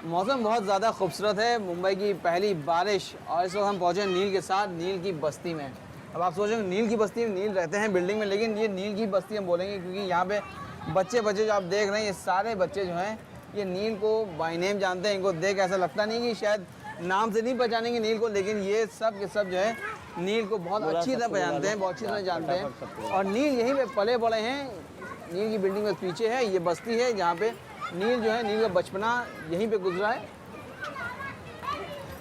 मौसम बहुत ज़्यादा खूबसूरत है, मुंबई की पहली बारिश और इस वक्त हम पहुँचे नील के साथ, नील की बस्ती में। अब आप सोचेंगे नील की बस्ती में नील रहते हैं बिल्डिंग में, लेकिन ये नील की बस्ती हम बोलेंगे क्योंकि यहाँ पे बच्चे बच्चे जो आप देख रहे हैं, ये सारे बच्चे जो हैं ये नील को बाय नेम जानते हैं। इनको देख ऐसा लगता नहीं कि शायद नाम से नहीं पहचानेंगे नील को, लेकिन ये सब के सब जो है नील को बहुत अच्छी तरह पहचानते हैं, बहुत अच्छी तरह जानते हैं। और नील यहीं पे पले बड़े हैं, नील की बिल्डिंग में पीछे है ये बस्ती है जहाँ पे नील जो है, नील का बचपना यहीं पे गुजरा है।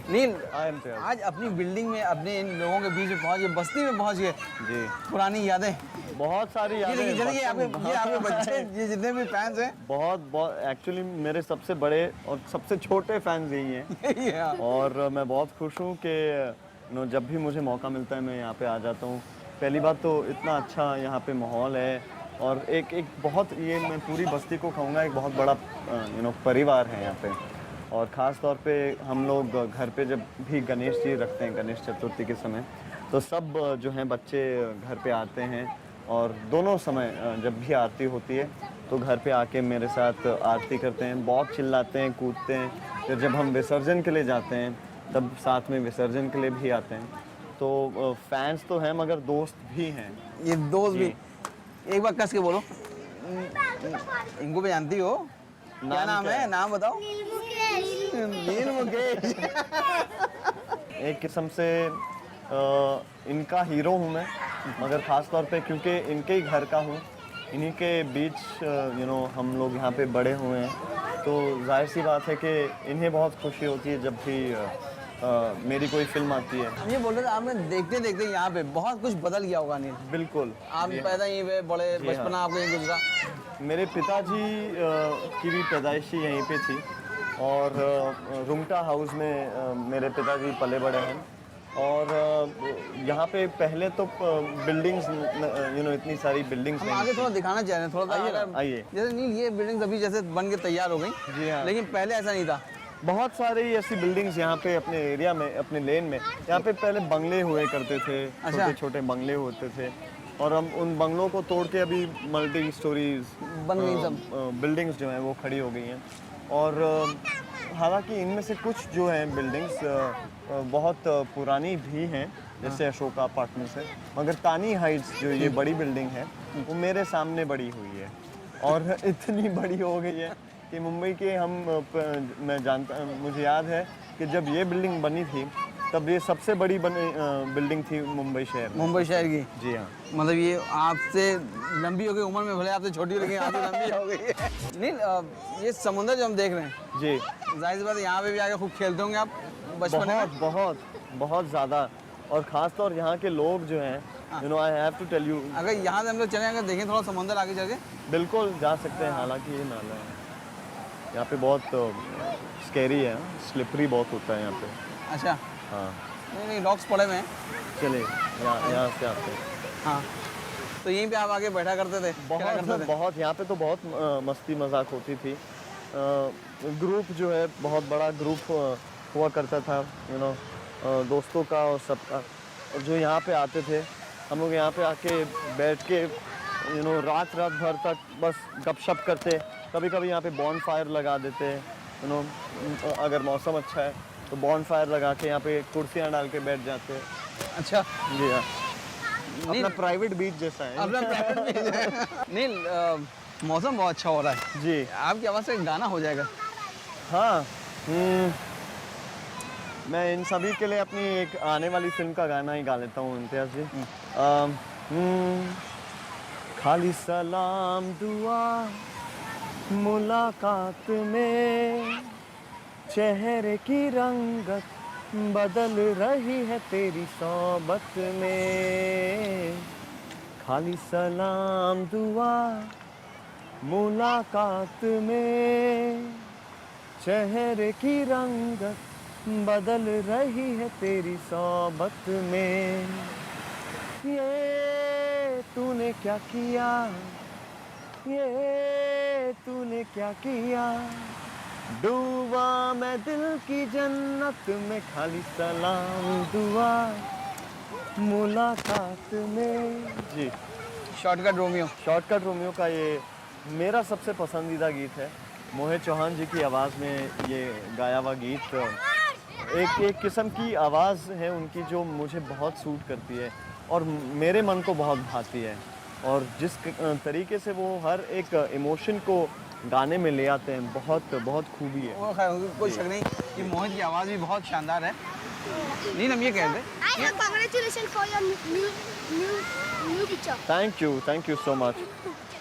नील आज अपनी बिल्डिंग में अपने इन लोगों के बीच में पहुंच गए, बस्ती में पहुंच गए जी। पुरानी यादें, बहुत सारी यादें। ये आपके बच्चे, ये जितने भी फैंस हैं, बहुत एक्चुअली मेरे सबसे बड़े और सबसे छोटे फैंस यही हैं। और मैं बहुत खुश हूँ कि जब भी मुझे मौका मिलता है मैं यहाँ पे आ जाता हूँ। पहली बात तो इतना अच्छा यहाँ पे माहौल है और एक बहुत, ये मैं पूरी बस्ती को कहूँगा एक बहुत बड़ा परिवार है यहाँ पे। और ख़ास तौर पे हम लोग घर पे जब भी गणेश जी रखते हैं, गणेश चतुर्थी के समय, तो सब जो हैं बच्चे घर पे आते हैं और दोनों समय जब भी आरती होती है तो घर पे आके मेरे साथ आरती करते हैं, बहुत चिल्लाते हैं, कूदते हैं। फिर जब हम विसर्जन के लिए जाते हैं तब साथ में विसर्जन के लिए भी आते हैं। तो फैंस तो हैं मगर दोस्त भी हैं। ये दोस्त भी, एक बार कस के बोलो, इनको भी जानती हो? क्या नाम है, नाम बताओ। नील मुकेश। एक किस्म से इनका हीरो हूँ मैं, मगर ख़ास तौर पे क्योंकि इनके ही घर का हूँ, इन्हीं के बीच हम लोग यहाँ पे बड़े हुए हैं, तो जाहिर सी बात है कि इन्हें बहुत खुशी होती है जब भी मेरी कोई फिल्म आती है। ये बोल रहे थे आपने देखते देखते यहाँ पे बहुत कुछ बदल गया होगा नील। बिल्कुल, आप पैदा यहीं पे, बड़े बचपना आपका यहीं गुजरा। मेरे पिताजी की भी पैदाइशी यहीं पे थी और रुंगटा हाउस में मेरे पिताजी पले बड़े हैं। और यहाँ पे पहले तो बिल्डिंग्स इतनी सारी बिल्डिंग्स हम आगे थोड़ा दिखाना चाह रहे हैं, थोड़ा आइए। जैसे नील ये बिल्डिंग्स अभी जैसे बन के तैयार हो गई, जी हाँ, लेकिन पहले ऐसा नहीं था। बहुत सारी ऐसी बिल्डिंग्स यहाँ पे अपने एरिया में, अपने लेन में, यहाँ पे पहले बंगले हुए करते थे, छोटे छोटे बंगले होते थे और हम उन बंगलों को तोड़ के अभी मल्टी स्टोरीज बन गई, सब बिल्डिंग्स जो हैं वो खड़ी हो गई हैं। और हालांकि इनमें से कुछ जो हैं बिल्डिंग्स बहुत पुरानी भी हैं, जैसे अशोका अपार्टमेंट्स है, मगर तानी हाइट्स जो ये बड़ी बिल्डिंग है वो मेरे सामने बड़ी हुई है और इतनी बड़ी हो गई है कि मुंबई के मैं जानता, मुझे याद है कि जब ये बिल्डिंग बनी थी तब ये सबसे बड़ी बिल्डिंग थी मुंबई शहर की। जी हाँ, मतलब ये आपसे लंबी हो गई उम्र में, भले आपसे छोटी हो लेकिन आपसे लंबी हो गई है। नहीं, ये समुद्र जो हम देख रहे हैं जी, जाहिर सी बात है यहाँ पे भी आके खूब खेलते होंगे आप बचपन में। बहुत ज़्यादा। और ख़ास तौर यहाँ के लोग जो हैं, I have to tell you, अगर यहाँ से हम लोग चले, अगर देखें थोड़ा समुद्र आगे चल के, बिल्कुल जा सकते हैं। हालांकि ये नाला है यहाँ पे, बहुत स्कैरी है, स्लिपरी बहुत होता है यहाँ पे। अच्छा, हाँ, नहीं डॉग्स पड़े हुए हैं। चले यहाँ से आते हैं। हाँ, तो यहीं पे आप आके बैठा करते थे? बहुत यहाँ पे तो बहुत मस्ती मजाक होती थी। ग्रुप जो है, बहुत बड़ा ग्रुप हुआ करता था, दोस्तों का और सबका। और जो यहाँ पे आते थे, हम लोग यहाँ पे आके बैठ के रात भर तक बस गपशप करते। कभी कभी यहाँ पे बॉन फायर लगा देते, अगर मौसम अच्छा है तो बॉन फायर लगा के यहाँ पे कुर्सियाँ डाल के बैठ जाते हैं। अच्छा, जी हाँ, अपना प्राइवेट बीच जैसा है। अपना प्राइवेट बीच है। नहीं, मौसम बहुत अच्छा हो रहा है जी। आपकी आवाज़ से गाना हो जाएगा। हाँ, मैं इन सभी के लिए अपनी एक आने वाली फिल्म का गाना ही गा लेता हूँ, इम्तियाज़ जी। खाली सलाम दुआ मुलाकात में, चेहरे की रंगत बदल रही है तेरी सोबत में। खाली सलाम दुआ मुलाकात में, चेहरे की रंगत बदल रही है तेरी सोबत में। ये तूने क्या किया, ये तूने क्या किया, डूबा मैं दिल की जन्नत में, खाली सलाम दुआ मुलाकात में। जी, शॉर्टकट रोमियो। शॉर्टकट रोमियो का ये मेरा सबसे पसंदीदा गीत है मोहित चौहान जी की आवाज़ में ये गाया हुआ गीत एक किस्म की आवाज़ है उनकी जो मुझे बहुत सूट करती है और मेरे मन को बहुत भाती है। और जिस तरीके से वो हर एक इमोशन को गाने में ले आते हैं, बहुत बहुत खूबी है। वो खैर कोई शक नहीं कि मोहित की आवाज़ भी बहुत शानदार है। नील, हम ये कह रहे थे, Congratulations for your new picture. Thank you so much,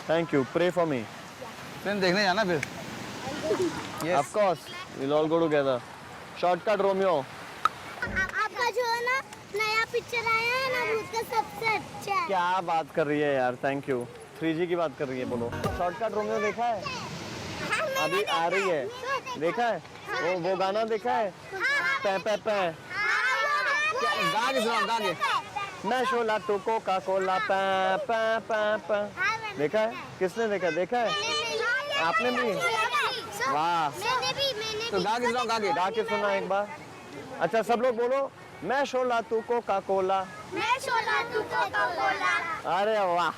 thank you, pray for me. Film देखने जाना फिर। Of course will all go together. Shortcut Romeo. आपका जो है ना नया पिक्चर आया है ना भूत का सबसे अच्छा है। क्या बात कर रही है यार, थैंक यू। 3G की बात कर रही है, बोलो। शॉर्टकट रोमियो देखा है? हाँ, मैंने अभी आ रही है, देखा है? वो गाना देखा है? पै पै पै। गा के सुनाओ, गा के। मैं शोला तो कोका कोला पै पै पै पै। देखा है? किसने देखा? देखा है? आपने भी? वाह। मैंने तो गा के सुनाओ, गा के। गा के सुना एक बार। अच्छा सब लोग बोलो, मैं शोला तू कोका कोला। मैं शोला तू कोका कोला। अरे वाह,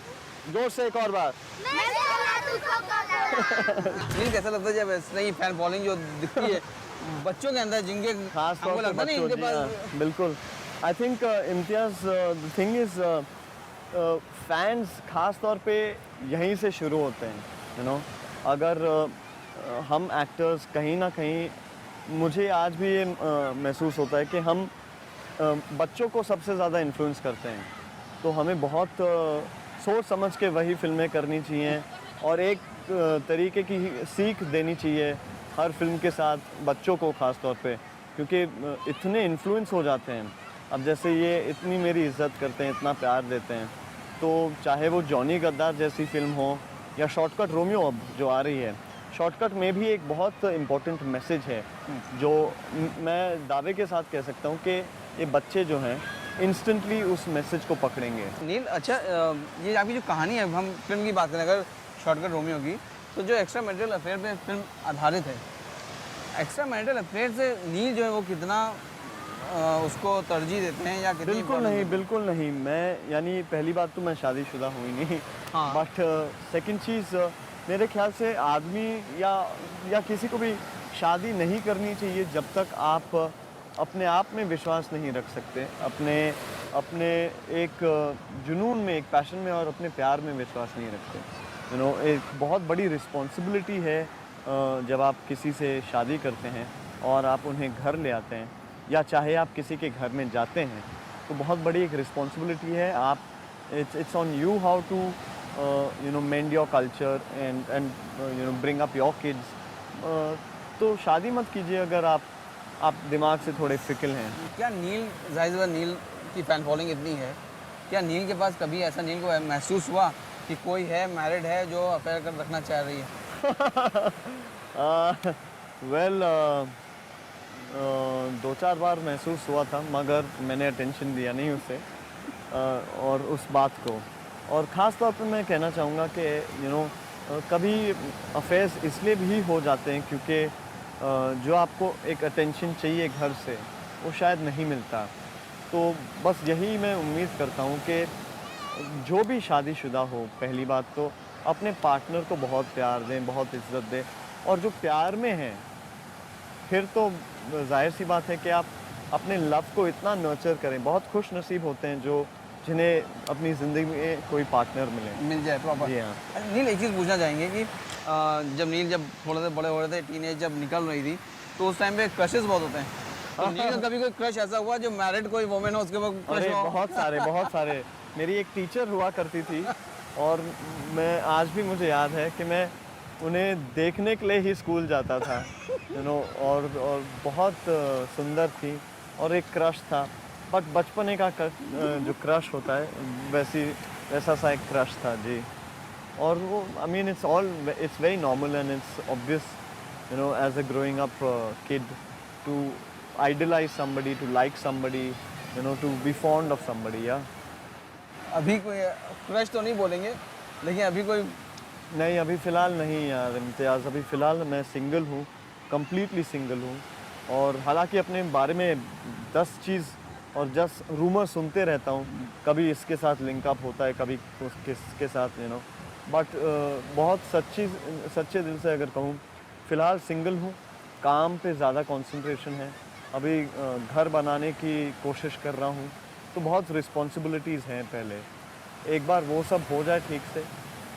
जोर से एक और बार। मैं शोला तू कोका कोला। नील, कैसा लगता है जब इस नई फैन फॉलोइंग जो दिखती है बच्चों के अंदर, जिनके खास तौर हमको पे लगता नहीं बच्चों इनके जी, पास। हाँ, बिल्कुल। I think Imtiaz the thing is fans खास तौर पे यहीं से शुरू होते हैं, यू नो। अगर हम एक्टर्स कहीं ना कहीं, मुझे आज भी ये महसूस होता है कि हम बच्चों को सबसे ज़्यादा इन्फ्लुएंस करते हैं। तो हमें बहुत सोच समझ के वही फिल्में करनी चाहिए और एक तरीके की सीख देनी चाहिए हर फिल्म के साथ बच्चों को, ख़ास तौर पे, क्योंकि इतने इन्फ्लुएंस हो जाते हैं। अब जैसे ये इतनी मेरी इज़्ज़त करते हैं, इतना प्यार देते हैं, तो चाहे वो जॉनी गद्दार जैसी फ़िल्म हो या शॉर्टकट रोमियो अब जो आ रही है, शॉर्टकट में भी एक बहुत इम्पोर्टेंट मैसेज है जो मैं दावे के साथ कह सकता हूँ कि ये बच्चे जो हैं इंस्टेंटली उस मैसेज को पकड़ेंगे। नील, अच्छा, ये आपकी जो कहानी है, हम फिल्म की बात करें अगर शॉर्टकट रोमियो की, तो जो एक्स्ट्रा मैरिटल अफेयर पे फिल्म आधारित है, एक्स्ट्रा मैरिटल अफेयर से नील जो है वो कितना उसको तरजीह देते हैं या कितनी बिल्कुल नहीं, बिल्कुल नहीं। मैं यानी पहली बात तो मैं शादीशुदा हुई नहीं, हाँ। बट सेकंड चीज़, मेरे ख्याल से आदमी या किसी को भी शादी नहीं करनी चाहिए जब तक आप अपने आप में विश्वास नहीं रख सकते, अपने एक जुनून में, एक पैशन में और अपने प्यार में विश्वास नहीं रखते। यू नो, एक बहुत बड़ी रिस्पॉन्सिबिलिटी है जब आप किसी से शादी करते हैं और आप उन्हें घर ले आते हैं या चाहे आप किसी के घर में जाते हैं, तो बहुत बड़ी एक रिस्पॉन्सिबिलिटी है। आप it's on you how to you know mend your culture and you know bring up your kids. तो शादी मत कीजिए अगर आप दिमाग से थोड़े फिकल हैं। क्या नील, जाहिर सी नील की फ़ैन फॉलोइंग इतनी है, क्या नील के पास कभी ऐसा नील को महसूस हुआ कि कोई है, मैरिड है, जो अफेयर कर रखना चाह रही है? वेल, 2-4 बार महसूस हुआ था, मगर मैंने अटेंशन दिया नहीं उसे और उस बात को। और ख़ास तौर पे मैं कहना चाहूँगा कि यू नो कभी अफेयर्स इसलिए भी हो जाते हैं क्योंकि जो आपको एक अटेंशन चाहिए घर से, वो शायद नहीं मिलता। तो बस यही मैं उम्मीद करता हूँ कि जो भी शादीशुदा हो, पहली बात तो अपने पार्टनर को बहुत प्यार दें, बहुत इज़्ज़त दें, और जो प्यार में हैं फिर तो जाहिर सी बात है कि आप अपने लव को इतना नर्चर करें। बहुत खुश नसीब होते हैं जो जिन्हें अपनी ज़िंदगी में कोई पार्टनर मिल जाए प्रॉपर। जी हाँ। नील, एक चीज़ पूछना चाहेंगे कि जब नील जब थोड़े से बड़े हो रहे थे, टीनेज जब निकल रही थी, तो उस टाइम पे क्रशेस बहुत होते हैं। तो नील का कभी कोई क्रश ऐसा हुआ जो मैरिड कोई वुमेन हो उसके ऊपर क्रश अरे हो? बहुत सारे। मेरी एक टीचर हुआ करती थी और मैं आज भी मुझे याद है कि मैं उन्हें देखने के लिए ही स्कूल जाता था, यू नो, और बहुत सुंदर थी और एक क्रश था। बट बचपने का जो क्रश होता है वैसा सा एक क्रश था जी। और वो I mean it's very normal and it's obvious, you know, as a growing up kid to idolise somebody, to like somebody, you know, to be fond of somebody. या अभी कोई क्रश तो नहीं बोलेंगे, लेकिन अभी कोई? नहीं, अभी फ़िलहाल नहीं यार इम्तियाज़, अभी फ़िलहाल मैं सिंगल हूँ, कम्प्लीटली सिंगल हूँ। और हालांकि अपने बारे में 10 चीज़ और 10 रूमर सुनते रहता हूँ, कभी इसके साथ लिंकअप होता है, कभी उसके साथ, यू नो, बट बहुत सच्चे दिल से अगर कहूँ, फ़िलहाल सिंगल हूँ, काम पे ज़्यादा कंसंट्रेशन है, अभी घर बनाने की कोशिश कर रहा हूँ, तो बहुत रिस्पॉन्सिबिलिटीज़ हैं पहले। एक बार वो सब हो जाए ठीक से,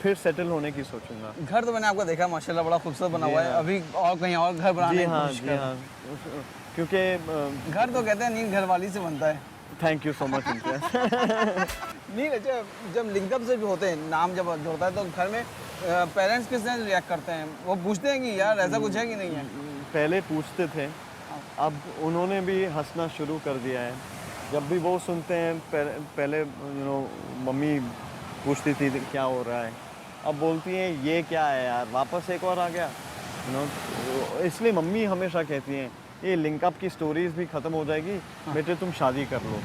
फिर सेटल होने की सोचूंगा। घर तो मैंने आपका देखा माशाल्लाह बड़ा खूबसूरत बना हुआ है, हाँ। अभी और कहीं और घर बनाने जी की हाँ, कोशिश जी कर हाँ। क्योंकि घर तो कहते हैं नील घर वाली से बनता है। थैंक यू सो मच इम्तियाज़। नील अच्छा जब लिंकअप से भी होते हैं, नाम जब जुड़ता है तो घर में पेरेंट्स किस तरह रिएक्ट करते हैं? वो पूछते हैं कि यार ऐसा कुछ है कि नहीं है? पहले पूछते थे, अब उन्होंने भी हंसना शुरू कर दिया है। जब भी वो सुनते हैं, पहले मम्मी पूछती थी क्या हो रहा है, अब बोलती हैं ये क्या है यार, वापस एक और आ गया। इसलिए मम्मी हमेशा कहती हैं ये लिंकअप की स्टोरीज भी ख़त्म हो जाएगी, बेटे तुम शादी कर लो।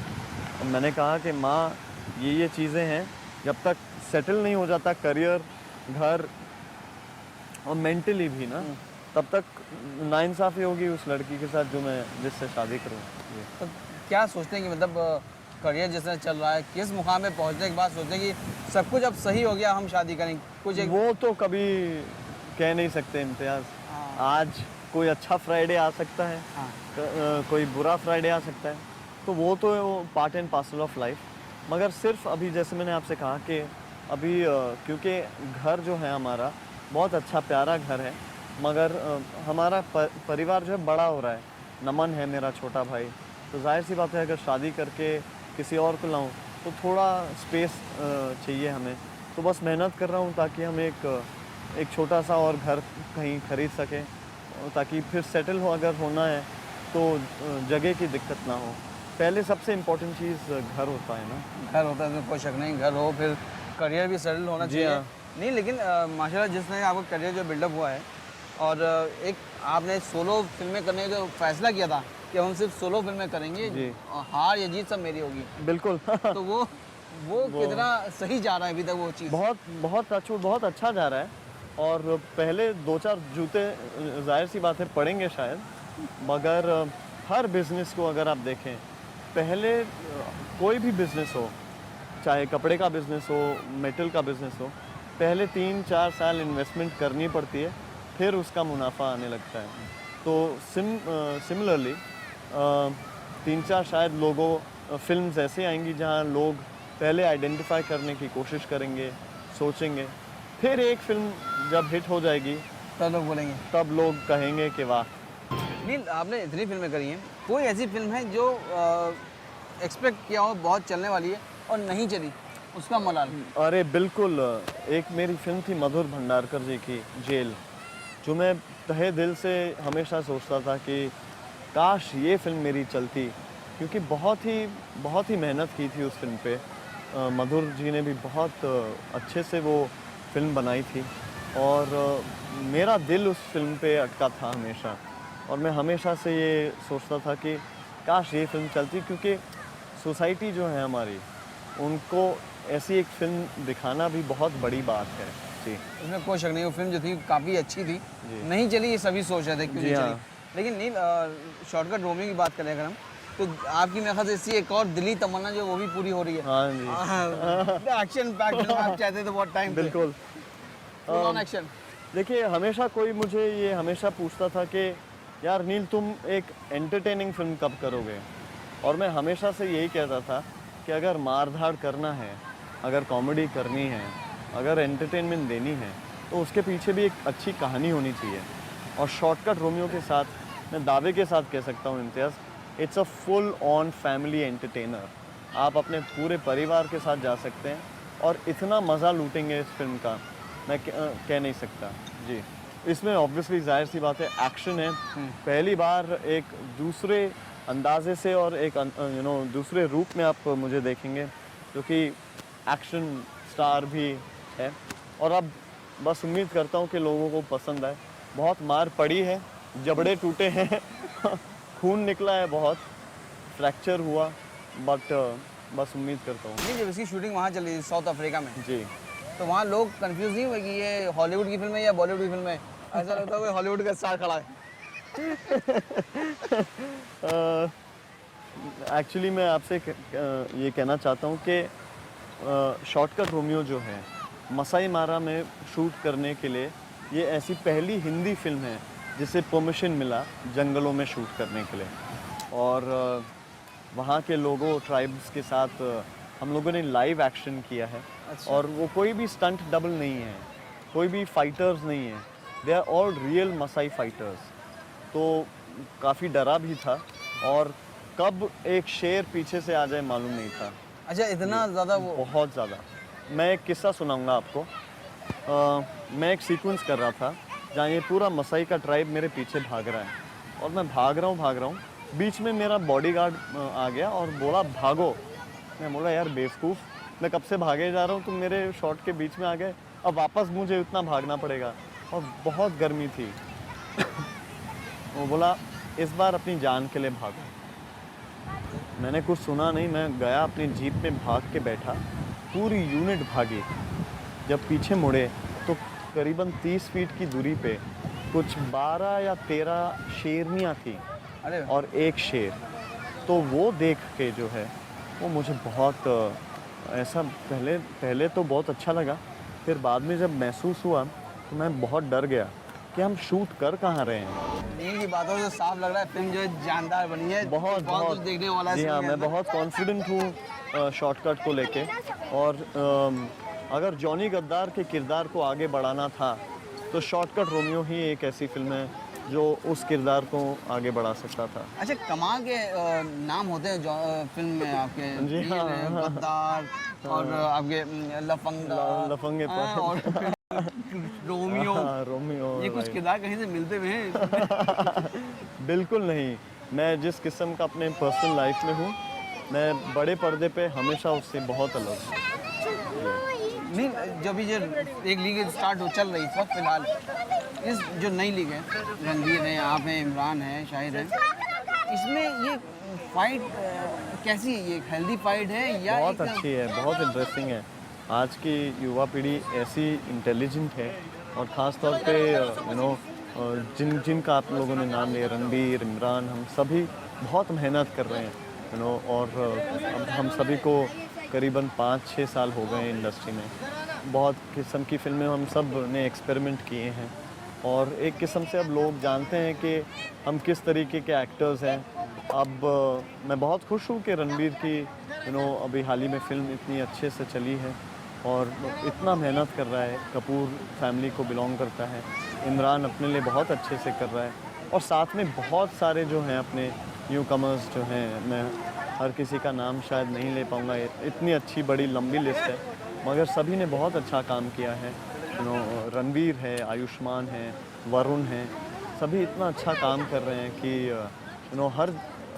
अब मैंने कहा कि माँ ये चीज़ें हैं, जब तक सेटल नहीं हो जाता करियर, घर और मेंटली भी ना, तब तक नाइंसाफ़ी होगी उस लड़की के साथ जो मैं जिससे शादी करूँ। तो क्या सोचते हैं कि मतलब करियर जैसा चल रहा है, किस मुकाम पे पहुंचने के बाद सोचते हैं कि सब कुछ अब सही हो गया, हम शादी करें? कुछ एक वो तो कभी कह नहीं सकते इम्तियाज़। आज कोई अच्छा फ्राइडे आ सकता है, हाँ। कोई बुरा फ्राइडे आ सकता है, तो वो तो part and parcel of life. मगर सिर्फ अभी जैसे मैंने आपसे कहा कि अभी क्योंकि घर जो है हमारा बहुत अच्छा प्यारा घर है, मगर हमारा परिवार जो है बड़ा हो रहा है। नमन है मेरा छोटा भाई, तो जाहिर सी बात है अगर शादी करके किसी और को लाऊं तो थोड़ा स्पेस चाहिए हमें। तो बस मेहनत कर रहा हूं ताकि हम एक छोटा सा और घर कहीं खरीद सकें, ताकि फिर सेटल हो अगर होना है तो जगह की दिक्कत ना हो। पहले सबसे इम्पोर्टेंट चीज़ घर होता है ना। घर होता है तो कोई शक नहीं, घर हो फिर करियर भी सेटल होना जी चाहिए। हाँ। नहीं लेकिन माशाल्लाह जिस तरह आपका करियर जो बिल्डअप हुआ है और एक आपने सोलो फिल्में करने का जो फैसला किया था कि हम सिर्फ सोलो फिल्में करेंगे, जी। और हार या जीत सब मेरी होगी, बिल्कुल। तो वो कितना सही जा रहा है अभी तक वो चीज़? बहुत अच्छा जा रहा है। और पहले 2-4 जूते ज़ाहिर सी बात है पड़ेंगे शायद, मगर हर बिज़नेस को अगर आप देखें, पहले कोई भी बिज़नेस हो, चाहे कपड़े का बिज़नेस हो, मेटल का बिज़नेस हो, पहले 3-4 साल इन्वेस्टमेंट करनी पड़ती है, फिर उसका मुनाफा आने लगता है। तो सिमिलरली 3-4 शायद फिल्म्स ऐसे आएंगी जहां लोग पहले आइडेंटिफाई करने की कोशिश करेंगे, सोचेंगे, फिर एक फिल्म जब हिट हो जाएगी तो लोग बोलेंगे। तब लोग कहेंगे कि वाह। नील आपने इतनी फिल्में करी हैं, कोई ऐसी फिल्म है जो एक्सपेक्ट किया हो बहुत चलने वाली है और नहीं चली, उसका मलाल? अरे बिल्कुल, एक मेरी फिल्म थी मधुर भंडारकर जी की जेल, जो मैं तहे दिल से हमेशा सोचता था कि काश ये फिल्म मेरी चलती, क्योंकि बहुत ही मेहनत की थी उस फिल्म पे। मधुर जी ने भी बहुत अच्छे से वो फिल्म बनाई थी, और मेरा दिल उस फिल्म पे अटका था हमेशा, और मैं हमेशा से ये सोचता था कि काश ये फिल्म चलती, क्योंकि सोसाइटी जो है हमारी, उनको ऐसी एक फिल्म दिखाना भी बहुत बड़ी बात है। जी। इसमें कोई शक नहीं, वो फिल्म जो थी काफ़ी अच्छी थी, नहीं चली ये सभी सोच रहे थे क्यों नहीं जी चली। हाँ। लेकिन नील शॉर्टकट रोमियो की बात करें अगर हम, तो आपकी मेरे ख्याल से इससे एक और दिली तमन्ना जो वो भी पूरी हो रही है। हाँ जी। एक्शन पैक फिल्म आप चाहते थे बहुत टाइम पे। बिल्कुल। Full on action. देखिए, हमेशा कोई मुझे ये हमेशा पूछता था कि यार नील तुम एक एंटरटेनिंग फिल्म कब करोगे, और मैं हमेशा से यही कहता था कि अगर मार-धाड़ करना है, अगर कॉमेडी करनी है, अगर एंटरटेनमेंट देनी है, तो उसके पीछे भी एक अच्छी कहानी होनी चाहिए। और शॉर्टकट रोमियो के साथ मैं दावे के साथ कह सकता हूँ Imtiaz, it's a full on family entertainer. आप अपने पूरे परिवार के साथ जा सकते हैं और इतना मज़ा लूटेंगे इस फिल्म का, मैं कह नहीं सकता। जी। इसमें ऑब्वियसली जाहिर सी बात है एक्शन है, पहली बार एक दूसरे अंदाजे से और एक दूसरे रूप में आप मुझे देखेंगे, जो कि एक्शन स्टार भी है। और अब बस उम्मीद करता हूँ कि लोगों को पसंद आए। बहुत मार पड़ी है, जबड़े टूटे हैं खून निकला है, बहुत फ्रैक्चर हुआ, बट बस उम्मीद करता हूँ। नहीं जब इसकी शूटिंग वहाँ चली थी साउथ अफ्रीका में, जी। तो वहाँ लोग कंफ्यूज नहीं हुए कि ये हॉलीवुड की फिल्म है या बॉलीवुड की फिल्म है? ऐसा लगता है कोई हॉलीवुड का स्टार खड़ा है। एक्चुअली मैं आपसे ये कहना चाहता हूँ कि शॉर्टकट रोमियो जो है मसाई मारा में शूट करने के लिए, ये ऐसी पहली हिंदी फिल्म है जिसे परमिशन मिला जंगलों में शूट करने के लिए। और वहाँ के लोगों ट्राइब्स के साथ हम लोगों ने लाइव एक्शन किया है। अच्छा। और वो कोई भी स्टंट डबल नहीं है, कोई भी फाइटर्स नहीं है, they are all real Maasai fighters. तो काफ़ी डरा भी था और कब एक शेर पीछे से आ जाए मालूम नहीं था। अच्छा, इतना ज़्यादा वो बहुत ज़्यादा। मैं एक किस्सा सुनाऊंगा आपको। मैं एक सीक्वेंस कर रहा था जहाँ ये पूरा मसाई का ट्राइब मेरे पीछे भाग रहा है और मैं भाग रहा हूँ। बीच में मेरा बॉडीगार्ड आ गया और बोला भागो। मैं बोला यार बेवकूफ़, मैं कब से भागे जा रहा हूँ, तुम मेरे शॉट के बीच में आ गए, अब वापस मुझे इतना भागना पड़ेगा। और बहुत गर्मी थी। वो बोला इस बार अपनी जान के लिए भागो। मैंने कुछ सुना नहीं, मैं गया अपनी जीप में भाग के बैठा, पूरी यूनिट भागी। जब पीछे मुड़े तो करीबन 30 फीट की दूरी पे कुछ 12 या 13 शेरनियाँ थी अरे और एक शेर। तो वो देख के जो है वो मुझे बहुत ऐसा पहले तो बहुत अच्छा लगा, फिर बाद में जब महसूस हुआ तो मैं बहुत डर गया कि हम शूट कर कहाँ रहे हैं। नील की बातों से साफ लग रहा है फिल्म जो है जानदार बनी है, बहुत कुछ देखने वाला है। जी इसमें हाँ, मैं अंदर। बहुत कॉन्फिडेंट हूँ शॉर्टकट को लेके। और अगर जॉनी गद्दार के किरदार को आगे बढ़ाना था तो शॉर्टकट रोमियो ही एक ऐसी फिल्म है जो उस किरदार को आगे बढ़ा सकता था। अच्छा, कमाल के नाम होते हैं जो फिल्म में आपके, जी नील हाँ, है, हाँ। गद्दार और आपके लफंगा, लफंगे हाँ, और रोमियो। हाँ, रोमियो ये कुछ right। किरदार कहीं से मिलते हुए हैं। बिल्कुल नहीं। मैं जिस किस्म का अपने पर्सनल लाइफ में हूँ, मैं बड़े पर्दे पे हमेशा उससे बहुत अलग हूँ। नहीं, जब ये एक लीग स्टार्ट हो चल रही इस वक्त फिलहाल, इस जो नई लीग है, रणबीर है, आप हैं, इमरान है, शाहिद है, इसमें ये फाइट कैसी है? ये हेल्दी फाइट है या बहुत एकदम- अच्छी है, बहुत इंटरेस्टिंग है। आज की युवा पीढ़ी ऐसी इंटेलिजेंट है और ख़ास तौर पे जिनका आप लोगों ने नाम लिया, रणबीर, इमरान, हम सभी बहुत मेहनत कर रहे हैं और अब हम सभी को करीबन 5-6 साल हो गए इंडस्ट्री में। बहुत किस्म की फिल्में हम सब ने एक्सपेरिमेंट किए हैं और एक किस्म से अब लोग जानते हैं कि हम किस तरीके के एक्टर्स हैं। अब मैं बहुत खुश हूँ कि रणबीर की अभी हाल ही में फ़िल्म इतनी अच्छे से चली है और इतना मेहनत कर रहा है। कपूर फैमिली को बिलोंग करता है। इमरान अपने लिए बहुत अच्छे से कर रहा है और साथ में बहुत सारे जो हैं अपने न्यू कमर्स जो हैं, मैं हर किसी का नाम शायद नहीं ले पाऊँगा, इतनी अच्छी बड़ी लंबी लिस्ट है, मगर सभी ने बहुत अच्छा काम किया है। रणबीर है, आयुष्मान है, वरुण है, सभी इतना अच्छा काम कर रहे हैं कि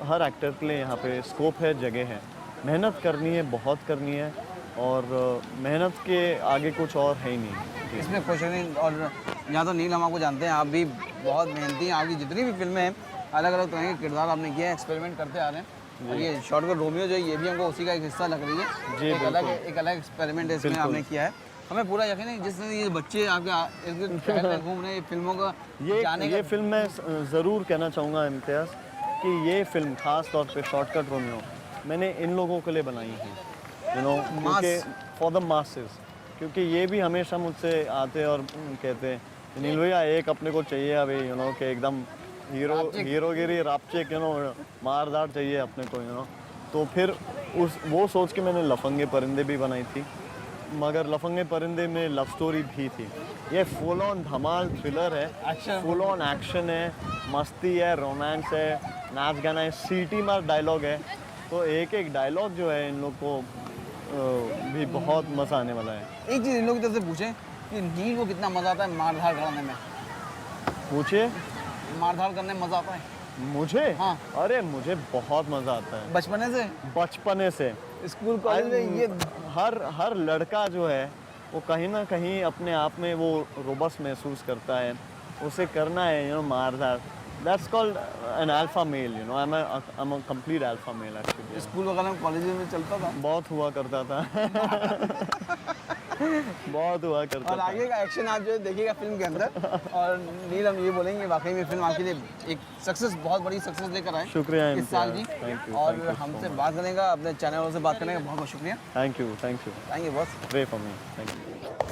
हर एक्टर के लिए यहाँ पे स्कोप है, जगह है। मेहनत करनी है, बहुत करनी है और मेहनत के आगे कुछ और है ही नहीं। इसमें खुश नहीं। और यहाँ तो नील हम आपको जानते हैं, आप भी बहुत मेहनती हैं। आपकी जितनी भी फिल्में हैं, अलग अलग तरह के किरदार आपने किए हैं, एक्सपेरिमेंट करते आ रहे हैं। और ये शॉर्टकट रोमियो जो है, ये भी हमको उसी का एक हिस्सा लग रही है। जी, एक अलग एक्सपेरिमेंट है इसमें आपने किया है। हमें पूरा यकीन है जिस तरह ये बच्चे आपके इर्द-गिर्द टहल रहे, घूम रहे हैं, फिल्मों का जाने ये का फिल्म मैं ज़रूर कहना चाहूँगा इम्तियाज़ कि ये फिल्म ख़ास तौर पे शॉर्टकट रोमियो मैंने इन लोगों के लिए बनाई है, क्योंकि फॉर द मासेस। क्योंकि ये भी हमेशा मुझसे आते और कहते हैं नील भैया एक अपने को चाहिए अभी कि एकदम हीरोगिरी रापचेक मारदार चाहिए अपने को तो फिर वो सोच के मैंने लफंगे परिंदे भी बनाई थी, मगर लफंगे परिंदे में लव स्टोरी भी थी। ये फुल ऑन धमाल थ्रिलर है, फुल ऑन एक्शन है, मस्ती है, रोमांस है, नाच गाना है, सीटी मार डायलॉग है। तो एक एक डायलॉग जो है इन लोग को भी बहुत मज़ा आने वाला है। एक चीज़ इन लोगों की तरफ से पूछें कि नील को कितना मज़ा आता है मारधाड़ करने में? पूछिए। मारधाड़ करने में मज़ा आता है मुझे? हाँ। अरे मुझे बहुत मज़ा आता है बचपने से, बचपने से। स्कूल कॉलेज में ये हर लड़का जो है वो कहीं ना कहीं अपने आप में वो रोबस्ट महसूस करता है, उसे करना है मारधाड़। That's called an alpha male, I'm a complete alpha male actually. School वगैरह में कॉलेज में चलता था। बहुत हुआ करता था। बहुत हुआ करता और था। आगे का एक्शन आप जो है देखिएगा फिल्म के अंदर। और नील हम ये बोलेंगे वाकई में फिल्म आपके लिए एक सक्सेस, बहुत बड़ी सक्सेस लेकर आए शुक्रिया इस साल की। Thank you. और हमसे बात करने का, अपने चैनल से बात करने का बहुत बहुत शुक्रिया। Thank you thank you boss. Pray for me. Thank you.